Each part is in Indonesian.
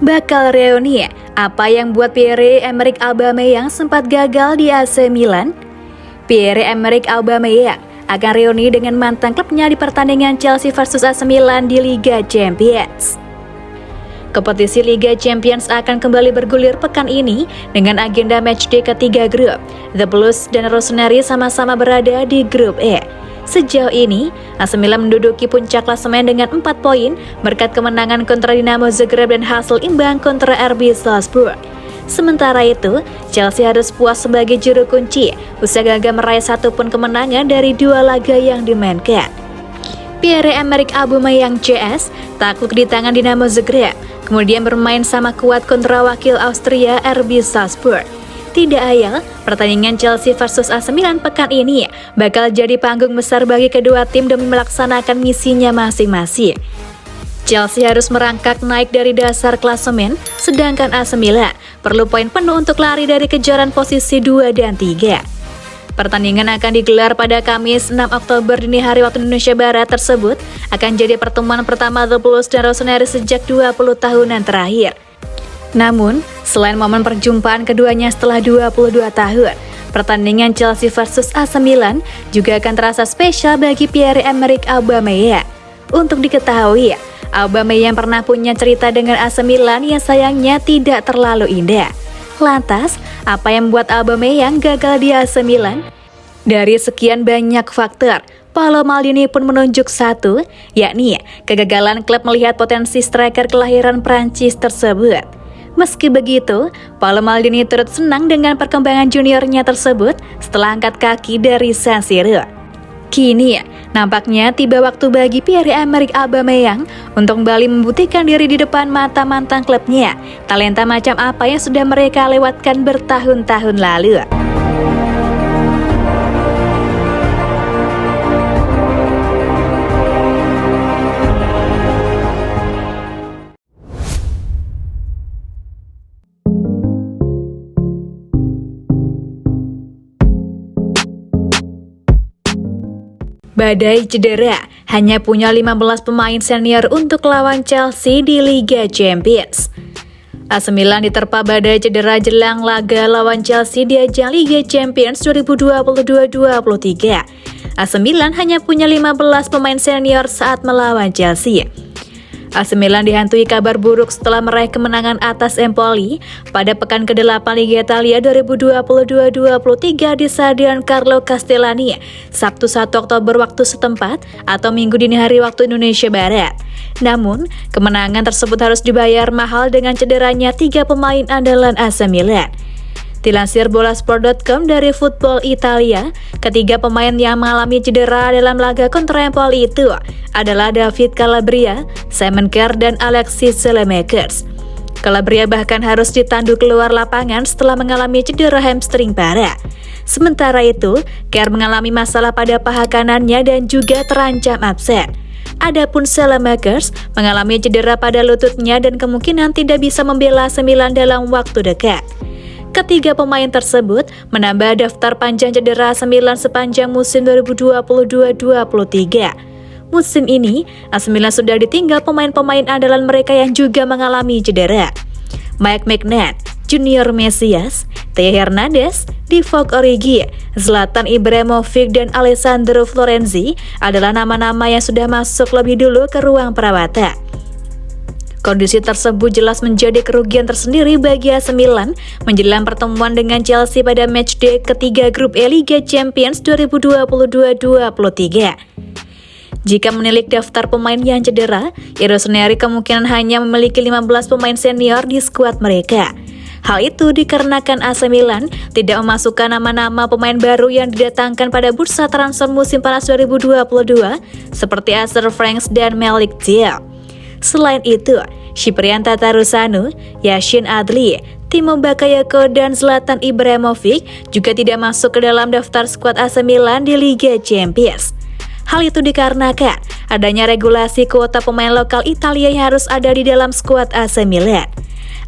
bakal reuni. Apa yang buat Pierre-Emerick Aubameyang sempat gagal di AC Milan? Pierre-Emerick Aubameyang akan reuni dengan mantan klubnya di pertandingan Chelsea versus AC Milan di Liga Champions. Kompetisi Liga Champions akan kembali bergulir pekan ini dengan agenda matchday ketiga grup. The Blues dan Rossoneri sama-sama berada di grup E. Sejauh ini, AC Milan menduduki puncak klasemen dengan 4 poin berkat kemenangan kontra Dinamo Zagreb dan hasil imbang kontra RB Salzburg. Sementara itu, Chelsea harus puas sebagai juru kunci usai gagal meraih satupun kemenangan dari 2 laga yang dimainkan. Pierre-Emerick Aubameyang CS takluk di tangan Dinamo Zagreb, kemudian bermain sama kuat kontra wakil Austria RB Salzburg. Tidak ayal, pertandingan Chelsea versus AC Milan pekan ini bakal jadi panggung besar bagi kedua tim demi melaksanakan misinya masing-masing. Chelsea harus merangkak naik dari dasar klasemen, sedangkan AC Milan perlu poin penuh untuk lari dari kejaran posisi 2 dan 3. Pertandingan akan digelar pada Kamis 6 Oktober dini hari waktu Indonesia Barat tersebut akan jadi pertemuan pertama The Blues dan Rossoneri sejak 20 tahunan terakhir. Namun, selain momen perjumpaan keduanya setelah 22 tahun, pertandingan Chelsea versus AC Milan juga akan terasa spesial bagi Pierre-Emerick Aubameyang. Untuk diketahui, Aubameyang pernah punya cerita dengan AC Milan yang sayangnya tidak terlalu indah. Lantas, apa yang membuat Aubameyang gagal di AC Milan? Dari sekian banyak faktor, Paolo Maldini pun menunjuk satu, yakni kegagalan klub melihat potensi striker kelahiran Prancis tersebut. Meski begitu, Paolo Maldini turut senang dengan perkembangan juniornya tersebut setelah angkat kaki dari San Siro. Kini, nampaknya tiba waktu bagi Pierre-Emerick Aubameyang untuk kembali membuktikan diri di depan mata mantan klubnya. Talenta macam apa yang sudah mereka lewatkan bertahun-tahun lalu. Badai cedera, hanya punya 15 pemain senior untuk lawan Chelsea di Liga Champions. AC Milan diterpa badai cedera jelang laga lawan Chelsea di ajang Liga Champions 2022-23. AC Milan hanya punya 15 pemain senior saat melawan Chelsea. AC Milan dihantui kabar buruk setelah meraih kemenangan atas Empoli pada pekan ke-8 Liga Italia 2022-23 di Stadion Carlo Castellani, Sabtu 1 Oktober waktu setempat atau Minggu dini hari waktu Indonesia Barat. Namun, kemenangan tersebut harus dibayar mahal dengan cederanya 3 pemain andalan AC Milan. Dilansir Bolasport.com dari Football Italia, ketiga pemain yang mengalami cedera dalam laga kontra Empoli itu adalah David Calabria, Simon Kjaer, dan Alexis Saelemaekers. Calabria bahkan harus ditandu keluar lapangan setelah mengalami cedera hamstring parah. Sementara itu, Kjaer mengalami masalah pada paha kanannya dan juga terancam absen. Adapun Saelemaekers mengalami cedera pada lututnya dan kemungkinan tidak bisa membela AC Milan dalam waktu dekat. Ketiga pemain tersebut menambah daftar panjang cedera AC Milan sepanjang musim 2022-23. Musim ini, AC Milan sudah ditinggal pemain-pemain andalan mereka yang juga mengalami cedera. Mike Maignan, Junior Mesias, Theo Hernandez, Divock Origi, Zlatan Ibrahimovic, dan Alessandro Florenzi adalah nama-nama yang sudah masuk lebih dulu ke ruang perawatan. Kondisi tersebut jelas menjadi kerugian tersendiri bagi AC Milan menjelang pertemuan dengan Chelsea pada matchday ketiga grup E Liga Champions 2022-23. Jika menilik daftar pemain yang cedera, Rossoneri kemungkinan hanya memiliki 15 pemain senior di skuad mereka. Hal itu dikarenakan AC Milan tidak memasukkan nama-nama pemain baru yang didatangkan pada bursa transfer musim panas 2022 seperti Asher Franks dan Malik Thiaw. Selain itu, Cyprien Tatarusanu, Yashin Adli, Timo Bakayoko, dan Zlatan Ibrahimovic juga tidak masuk ke dalam daftar skuad AC Milan di Liga Champions. Hal itu dikarenakan adanya regulasi kuota pemain lokal Italia yang harus ada di dalam skuad AC Milan.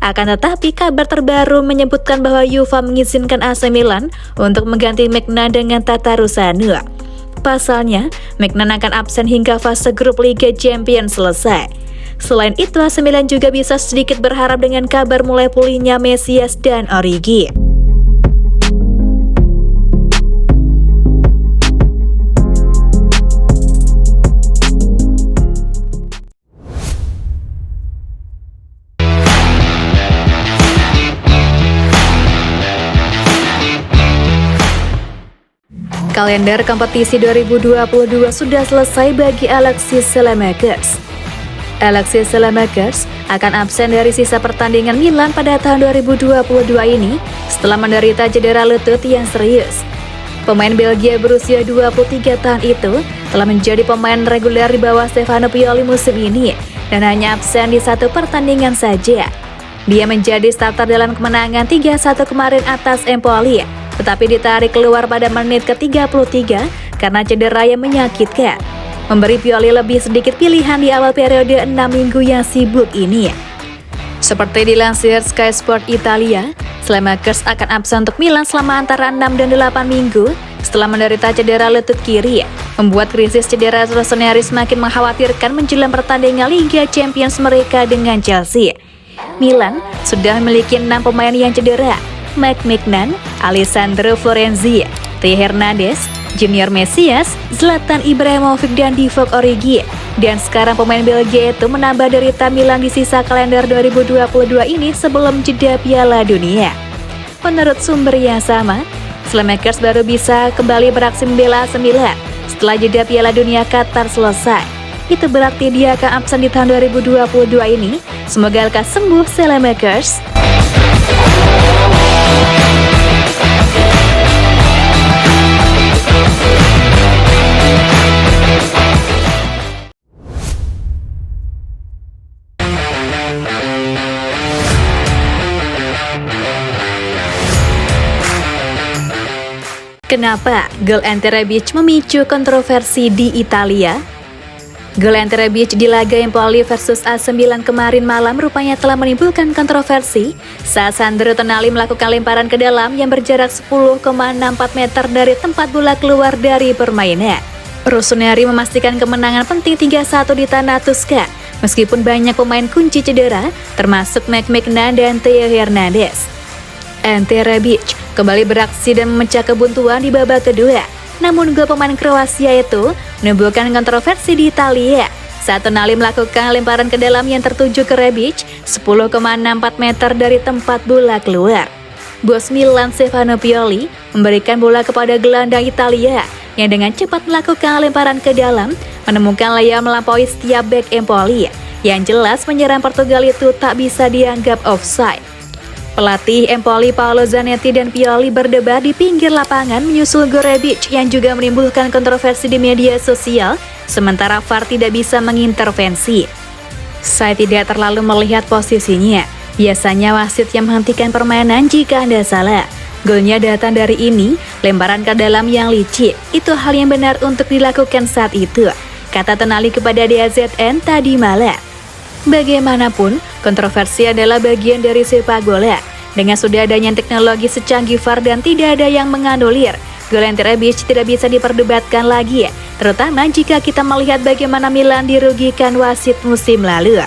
Akan tetapi, kabar terbaru menyebutkan bahwa UEFA mengizinkan AC Milan untuk mengganti Maignan dengan Tatarusanu. Pasalnya, Maignan akan absen hingga fase grup Liga Champions selesai. Selain itu, AC Milan juga bisa sedikit berharap dengan kabar mulai pulihnya Mesias dan Origi. Kalender kompetisi 2022 sudah selesai bagi Alexis Saelemaekers. Alexis Saelemaekers akan absen dari sisa pertandingan Milan pada tahun 2022 ini setelah menderita cedera lutut yang serius. Pemain Belgia berusia 23 tahun itu telah menjadi pemain reguler di bawah Stefano Pioli musim ini dan hanya absen di satu pertandingan saja. Dia menjadi starter dalam kemenangan 3-1 kemarin atas Empoli, tetapi ditarik keluar pada menit ke-33 karena cedera yang menyakitkan, memberi Pioli lebih sedikit pilihan di awal periode 6 minggu yang sibuk ini. Seperti dilansir Sky Sport Italia, Saelemaekers akan absen untuk Milan selama antara 6 dan 8 minggu setelah menderita cedera lutut kiri, membuat krisis cedera Rossoneri semakin mengkhawatirkan menjelang pertandingan Liga Champions mereka dengan Chelsea. Milan sudah memiliki 6 pemain yang cedera: Mike Maignan, Alessandro Florenzi, Theo Hernandez, Junior Mesias, Zlatan Ibrahimovic, dan Divock Origi. Dan sekarang pemain Belgia itu menambah derita Milan di sisa kalender 2022 ini sebelum jeda Piala Dunia. Menurut sumber yang sama, Saelemaekers baru bisa kembali beraksi membela AC Milan setelah jeda Piala Dunia Qatar selesai. Itu berarti dia akan absen di tahun 2022 ini. Semoga lekas sembuh Saelemaekers. Kenapa gol Ante Rebic memicu kontroversi di Italia? Gol Ante Rebic di laga Empoli versus AC Milan kemarin malam rupanya telah menimbulkan kontroversi saat Sandro Tonali melakukan lemparan ke dalam yang berjarak 10,64 meter dari tempat bola keluar dari permainan. Rossoneri memastikan kemenangan penting 3-1 di tanah Tuscan, meskipun banyak pemain kunci cedera, termasuk Mike Maignan dan Theo Hernandez. Ante Rebic kembali beraksi dan memecah kebuntuan di babak kedua. Namun gol pemain Kroasia itu menimbulkan kontroversi di Italia saat Tonali melakukan lemparan ke dalam yang tertuju ke Rebic 10,64 meter dari tempat bola keluar. Bos Milan Stefano Pioli memberikan bola kepada gelandang Italia yang dengan cepat melakukan lemparan ke dalam, menemukan layar melampaui setiap bek Empoli. Yang jelas penyerang Portugal itu tak bisa dianggap offside. Pelatih Empoli Paolo Zanetti dan Pioli berdebat di pinggir lapangan menyusul gol Rebic yang juga menimbulkan kontroversi di media sosial, sementara VAR tidak bisa mengintervensi. Saya tidak terlalu melihat posisinya. Biasanya wasit yang menghentikan permainan jika Anda salah. Golnya datang dari ini, lemparan ke dalam yang licik. Itu hal yang benar untuk dilakukan saat itu, kata Tonali kepada DAZN tadi malam. Bagaimanapun, kontroversi adalah bagian dari sepak bola. Dengan sudah adanya teknologi secanggih VAR dan tidak ada yang menganulir, gol Ante Rebic tidak bisa diperdebatkan lagi, terutama jika kita melihat bagaimana Milan dirugikan wasit musim lalu.